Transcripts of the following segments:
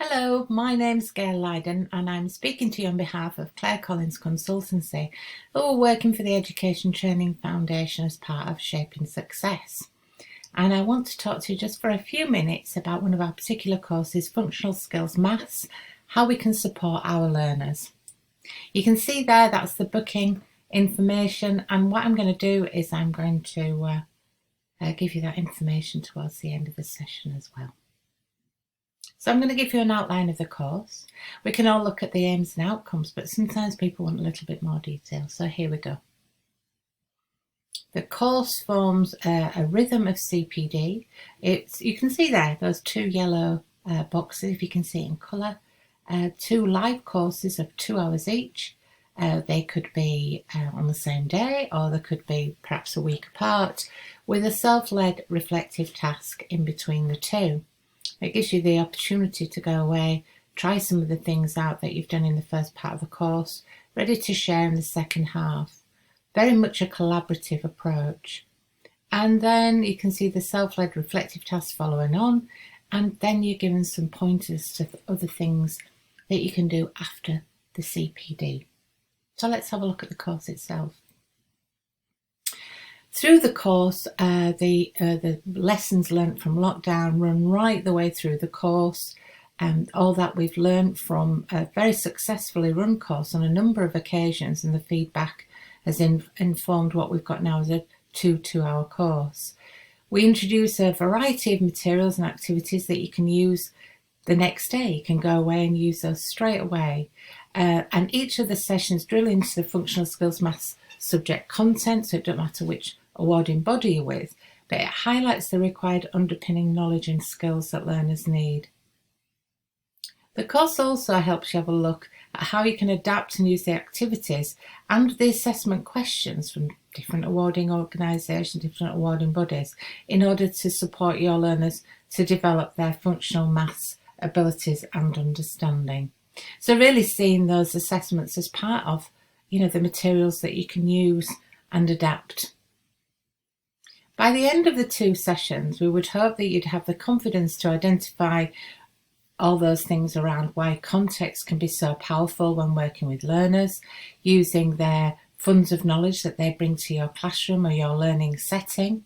Hello, my name's Gail Lydon and I'm speaking to you on behalf of Claire Collins Consultancy, who are working for the Education Training Foundation as part of Shaping Success. And I want to talk to you just for a few minutes about one of our particular courses, Functional Skills Maths, how we can support our learners. You can see there, that's the booking information, and what I'm going to do is I'm going to give you that information towards the end of the session as well. So I'm going to give you an outline of the course. We can all look at the aims and outcomes, but sometimes people want a little bit more detail. So here we go. The course forms a rhythm of CPD. You can see there, those two yellow boxes, if you can see it in colour. Two live courses of 2 hours each. They could be on the same day, or they could be perhaps a week apart, with a self-led reflective task in between the two. It gives you the opportunity to go away, try some of the things out that you've done in the first part of the course, ready to share in the second half. Very much a collaborative approach. And then you can see the self-led reflective tasks following on, and then you're given some pointers to other things that you can do after the CPD. So let's have a look at the course itself. Through the course, the lessons learnt from lockdown run right the way through the course, and all that we've learnt from a very successfully run course on a number of occasions, and the feedback has informed what we've got now as a 2-hour course. We introduce a variety of materials and activities that you can use the next day. You can go away and use those straight away. And each of the sessions drill into the functional skills maths subject content, so it doesn't matter which awarding body you're with, but it highlights the required underpinning knowledge and skills that learners need. The course also helps you have a look at how you can adapt and use the activities and the assessment questions from different awarding organisations, different awarding bodies, in order to support your learners to develop their functional maths abilities and understanding. So really seeing those assessments as part of, the materials that you can use and adapt. By the end of the 2 sessions, we would hope that you'd have the confidence to identify all those things around why context can be so powerful when working with learners, using their funds of knowledge that they bring to your classroom or your learning setting.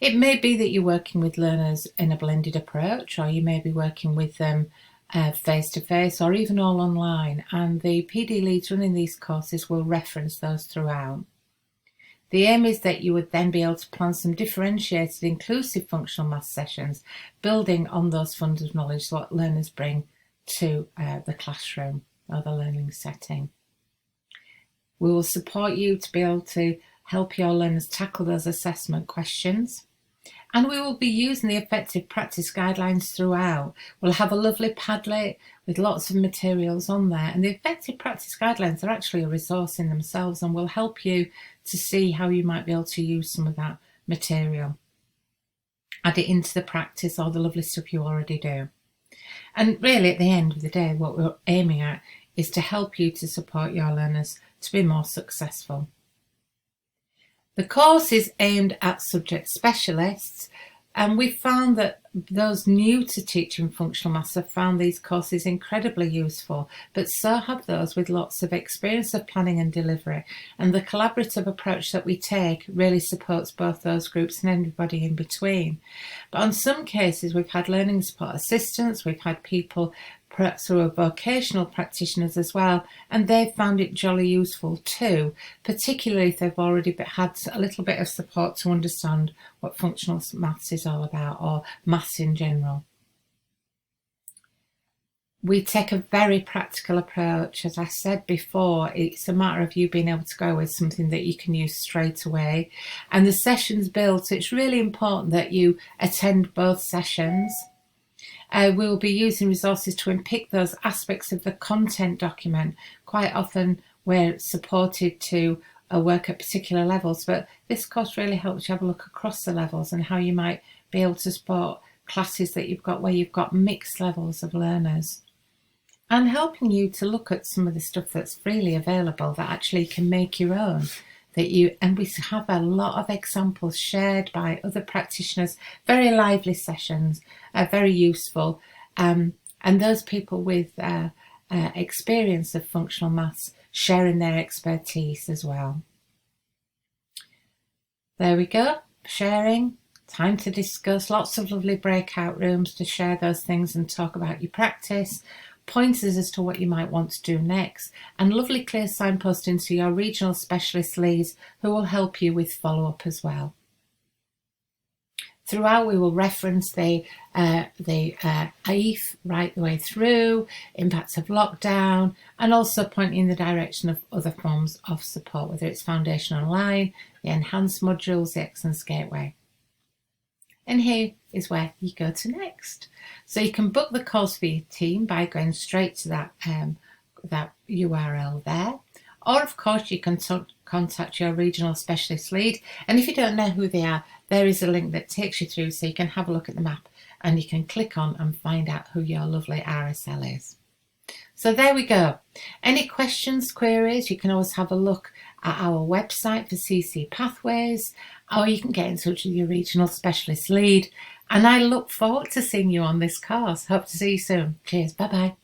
It may be that you're working with learners in a blended approach, or you may be working with them face-to-face or even all online, and the PD leads running these courses will reference those throughout. The aim is that you would then be able to plan some differentiated, inclusive functional maths sessions, building on those funds of knowledge that learners bring to the classroom or the learning setting. We will support you to be able to help your learners tackle those assessment questions. And we will be using the effective practice guidelines throughout. We'll have a lovely Padlet with lots of materials on there. And the effective practice guidelines are actually a resource in themselves and will help you to see how you might be able to use some of that material. Add it into the practice or the lovely stuff you already do. And really at the end of the day, what we're aiming at is to help you to support your learners to be more successful. The course is aimed at subject specialists, and we found that those new to teaching functional maths have found these courses incredibly useful, but so have those with lots of experience of planning and delivery. And the collaborative approach that we take really supports both those groups and everybody in between. But in some cases, we've had learning support assistants, we've had people perhaps who are vocational practitioners as well, and they've found it jolly useful too, particularly if they've already had a little bit of support to understand what functional maths is all about, or maths in general. We take a very practical approach. As I said before, it's a matter of you being able to go with something that you can use straight away. And the sessions built, so it's really important that you attend both sessions. We'll be using resources to unpick those aspects of the content document. Quite often we're supported to work at particular levels, but this course really helps you have a look across the levels and how you might be able to support classes that you've got where you've got mixed levels of learners. And helping you to look at some of the stuff that's freely available that actually can make your own. And we have a lot of examples shared by other practitioners, very lively sessions, very useful. and those people with experience of functional maths sharing their expertise as well. There we go, sharing, time to discuss, lots of lovely breakout rooms to share those things and talk about your practice, pointers as to what you might want to do next, and lovely clear signposting to your regional specialist leads who will help you with follow-up as well. Throughout, we will reference the AIF right the way through, impacts of lockdown, and also pointing in the direction of other forms of support, whether it's Foundation Online, the enhanced modules, the Excellence Gateway. And here is where you go to next. So you can book the course for your team by going straight to that URL there. Or, of course, you can contact your regional specialist lead. And if you don't know who they are, there is a link that takes you through so you can have a look at the map and you can click on and find out who your lovely RSL is. So there we go. Any questions, queries, you can always have a look at our website for CC Pathways, or you can get in touch with your regional specialist lead. And I look forward to seeing you on this course. Hope to see you soon. Cheers. Bye-bye.